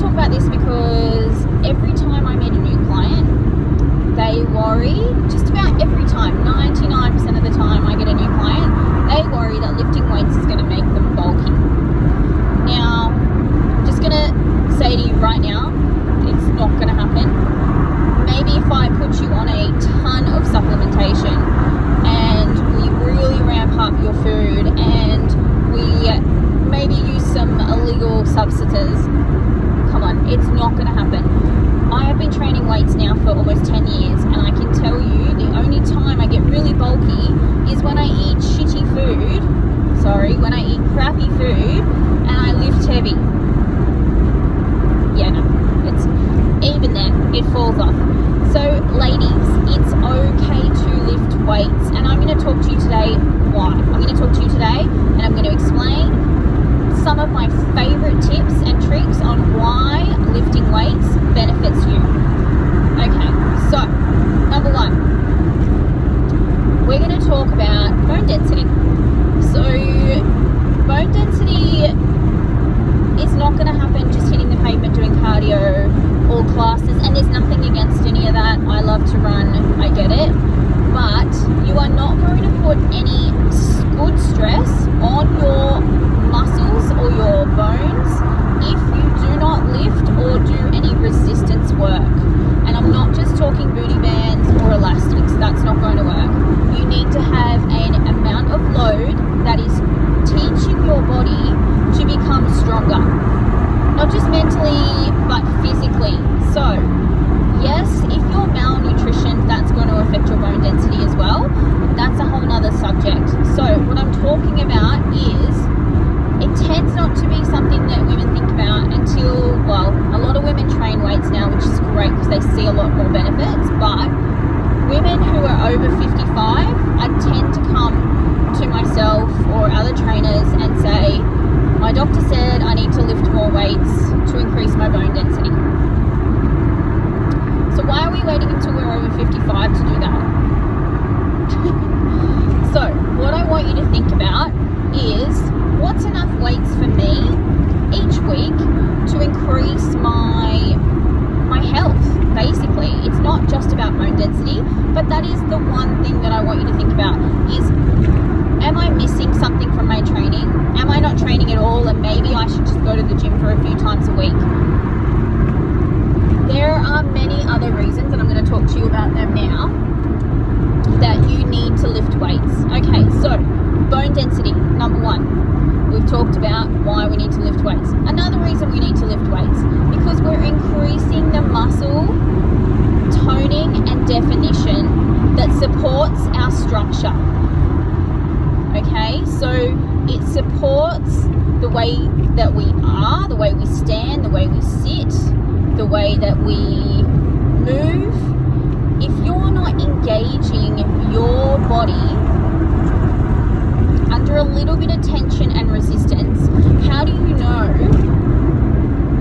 talk about this because every time I meet a new client, they worry, just about every time, 99% of the time I get a new client, they worry that lifting weights is going to make them bulky. Now, I'm just going to say to you right now, it's not going to happen. Maybe if I put you on a ton of supplementation and we really ramp up your food and we maybe use some illegal substances, come on, it's not going to happen. I have been training weights now for almost 10 years and I can tell you the only time I get really bulky is when I eat shitty food, when I eat crappy food and I lift heavy. Yeah, no, it's even then, it falls off. So ladies, it's okay to lift weights, and I'm going to talk to you today why. I'm going to talk to you today and I'm going to explain some of my favorite tips and tricks on why lifting weights benefits you. Okay, so number one, we're going to talk about bone density. So bone density is not going to happen just hitting the pavement doing cardio or classes, and there's nothing against any of that. I love to run, I get it, but you are not going to put any good stress on your muscles or your bones if you do not lift or do any resistance work. And I'm not just talking booty bands or elastics, that's not going to work. You need to have an amount of load that is teaching your body to become stronger, not just mentally but physically. So yes, if you're malnutrition, that's going to affect your bone density as well. That's a whole nother subject. So what I'm talking about is, it tends not to be something that women think about until, well, a lot of women train weights now, which is great because they see a lot more benefits, but women who are over 55, I tend to come to myself or other trainers and say, my doctor said I need to lift more weights to increase my bone density. So why are we waiting until we're over 55 to do that? So what I want you to think about is, what's enough weights for me each week to increase my health, basically. It's not just about bone density, but that is the one thing that I want you to think about is, am I missing something from my training? Am I not training at all and maybe I should just go to the gym for a few times a week? There are many other reasons, and I'm going to talk to you about them now, that you need to lift weights. Okay, so bone density, number one. We've talked about why we need to lift weights. Another reason we need to lift weights, because we're increasing the muscle toning and definition that supports our structure. Okay, so it supports the way that we are, the way we stand, the way we sit, the way that we move. If you're not engaging your body under a little bit of tension and resistance, how do you know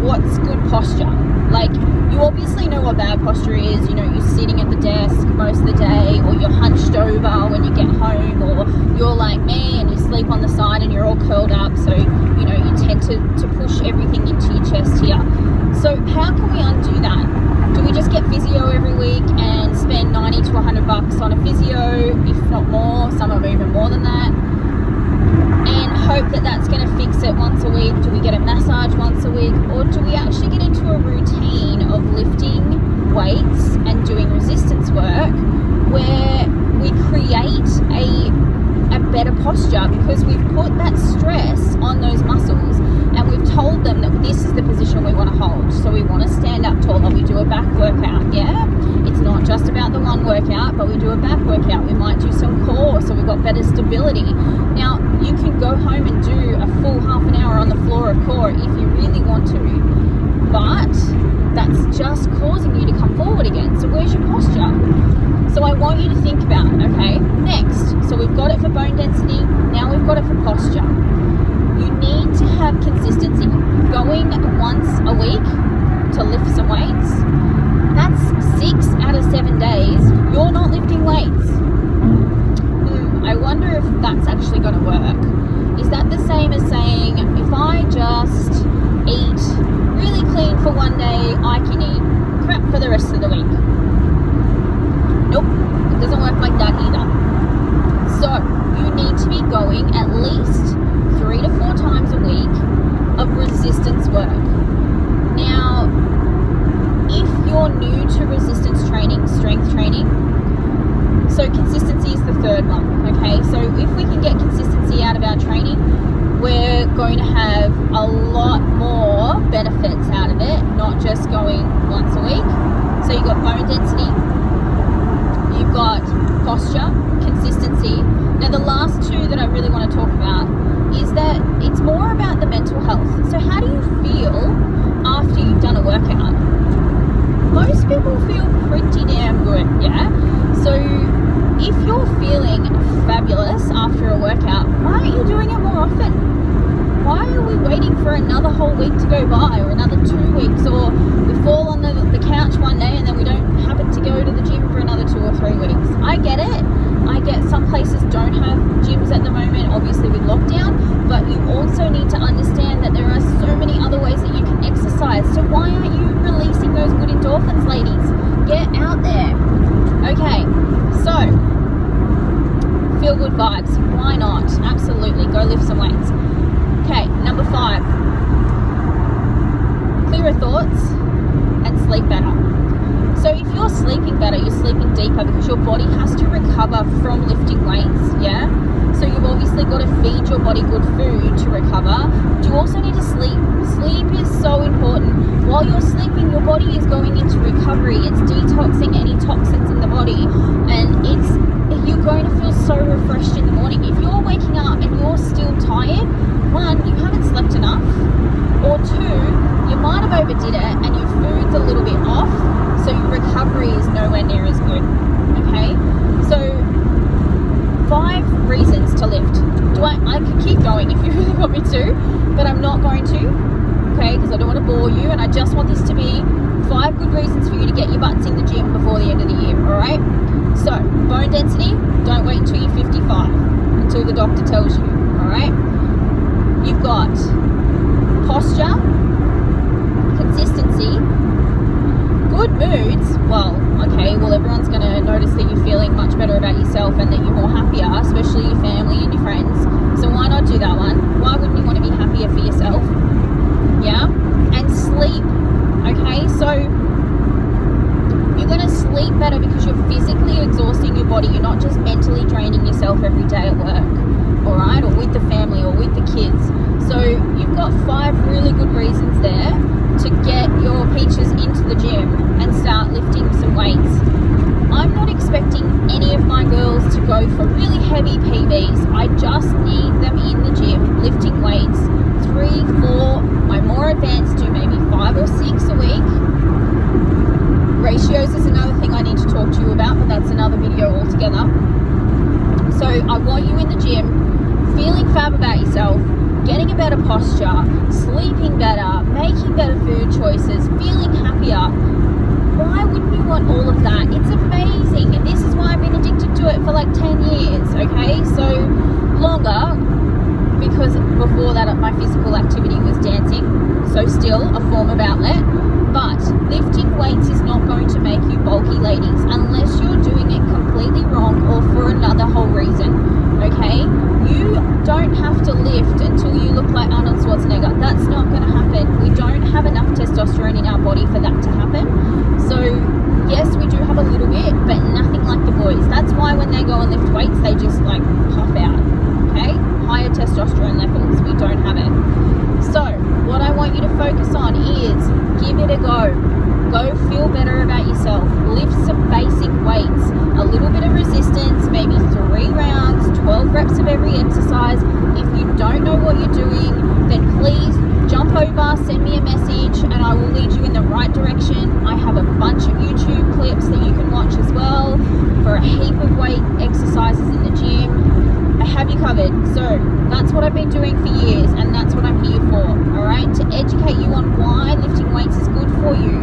what's good posture? Like, you obviously know what bad posture is. You know, you're sitting at the desk most of the day, or you're hunched over when you get home, or you're like me and you sleep on the side and you're all curled up, so you know you tend to push everything into your chest here. So how can we undo that? Do we just get physio every week and spend 90 to 100 bucks on a physio, if not more? Some are even more than that, and hope that that's going to fix it once a week? Do we get a massage once a week, or do we actually get into a routine of lifting weights and doing resistance work where we create a better posture, because we've put that stress on those muscles and we've told them that this is the position we want to hold. So we want to stand up taller. We do a back workout. Yeah, it's not just about the one workout, but we do a back workout. We might do some core, so we've got better stability. Now you can go home and do a full half an hour on the floor of core if you really want to, but that's just causing you to come forward again. So where's your posture? So I want you to think about, okay, next, so we've got it for bone density, now we've got it for posture. You need to have consistency. Going once a week to lift some weights, that's 6 out of 7 days you're not lifting weights. I wonder if that's actually going to work. Is that the same as saying, if I just eat really clean for I can eat crap for the rest of the week. Nope, it doesn't work like that either. So you need to be going at least 3 to 4 times a week of resistance work. Now, if you're new to resistance training, strength training, so consistency is the third one, okay? So if we can get consistency out of our training, we're going to have a lot more benefits out of it, not just going once a week. So you've got bone density, you've got posture, consistency. Now the last two that I really want to talk about is that it's more about the mental health. So how do you feel after you've done a workout? Most people feel pretty damn good, yeah? So if you're feeling fabulous after a workout, why aren't you doing it more often? Why are we waiting for another whole week to go by, or another 2 weeks, or we fall on the couch one day and then we don't happen to go to the gym for another 2 or 3 weeks? I get it. I get some places don't have gyms at the moment, obviously with lockdown, but you also need to understand that there are so many other ways that you can exercise. So why aren't you releasing those good endorphins, ladies? Get out there. Okay, so feel good vibes. Why not? Absolutely. Go lift some weights. Okay, number 5. Clearer thoughts and sleep better. So if you're sleeping better, you're sleeping deeper because your body has to recover from lifting weights, yeah? So you've obviously got to feed your body good food to recover. But you also need to sleep. Sleep is so important. While you're sleeping, your body is going into recovery. It's detoxing any toxins in the body, and you're going to feel so refreshed in the morning. If you're waking up and you're still tired, 1, you haven't slept enough, or 2, you might have overdid it and your food's a little bit off, so your recovery is nowhere near as good, okay? So 5 reasons to lift. I could keep going if you really want me to, but I'm not going to, okay, because I don't want to bore you, and I just want this to be 5 good reasons for you to get your butts in the gym before the end of the year, alright? So, bone density, don't wait until you're 55, until the doctor tells you, alright? You've got posture, consistency, good moods. Well, everyone's going to notice that you're feeling much better about yourself and that you're more happier, especially your family and your friends. So why not do that one? Why wouldn't you want to be happier for yourself? Yeah? And sleep. Okay, so you're going to sleep better because you're physically exhausting your body. You're not just mentally draining yourself every day at work, all right, or with the family or with the kids. So you've got 5 really good reasons there to get your peaches into the gym and start lifting some weights. I'm not expecting any of my girls to go for really heavy PBs. I just need them in the gym lifting weights. 3, 4, my more advanced do maybe 5 or 6 a week. Ratios is another thing I need to talk to you about, but that's another video altogether. So I want you in the gym, feeling fab about yourself, getting a better posture, sleeping better, making better food choices, feeling happier. Why wouldn't you want all of that? It's amazing. And this is why I've been addicted to it for like 10 years, okay? So longer, because before that my physical activity was dancing, so still a form of outlet. But lifting weights is not going to make you bulky, ladies, unless you're doing it completely wrong or for another whole reason, okay? You don't have to lift until you look like Arnold Schwarzenegger. That's not going to happen. We don't have enough testosterone in our body for that to happen. So yes, we do have a little bit, but nothing like the boys. That's why when they go and lift weights, they just like puff out, okay? Higher testosterone levels. We don't have it. So what I want you to focus on is give it a go. Go feel better about yourself. Lift some basic weights. A little bit of resistance, maybe 3 rounds, 12 reps of every exercise. If you don't know what you're doing, then please jump over, send me a message, and I will lead you in the right direction. I have a bunch of YouTube clips that you can watch as well for a heap of weight exercises in the gym. I have you covered. So that's what I've been doing for years, and that's what I'm here for, all right? To educate you on why lifting weights is good for you,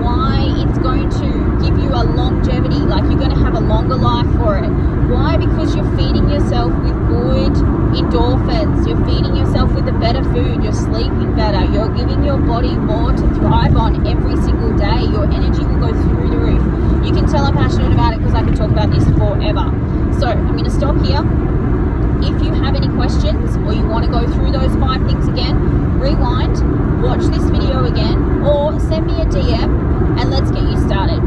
why it's going to give you a longevity, like you're going to have a longer life for it. Why? Because you're feeding yourself with good endorphins. You're feeding yourself with with the better food, you're sleeping better, you're giving your body more to thrive on every single day. Your energy will go through the roof. You can tell I'm passionate about it because I could talk about this forever. So I'm going to stop here. If you have any questions or you want to go through those 5 things again, rewind, watch this video again, or send me a DM and let's get you started.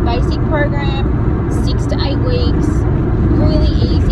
Basic program, 6 to 8 weeks, really easy.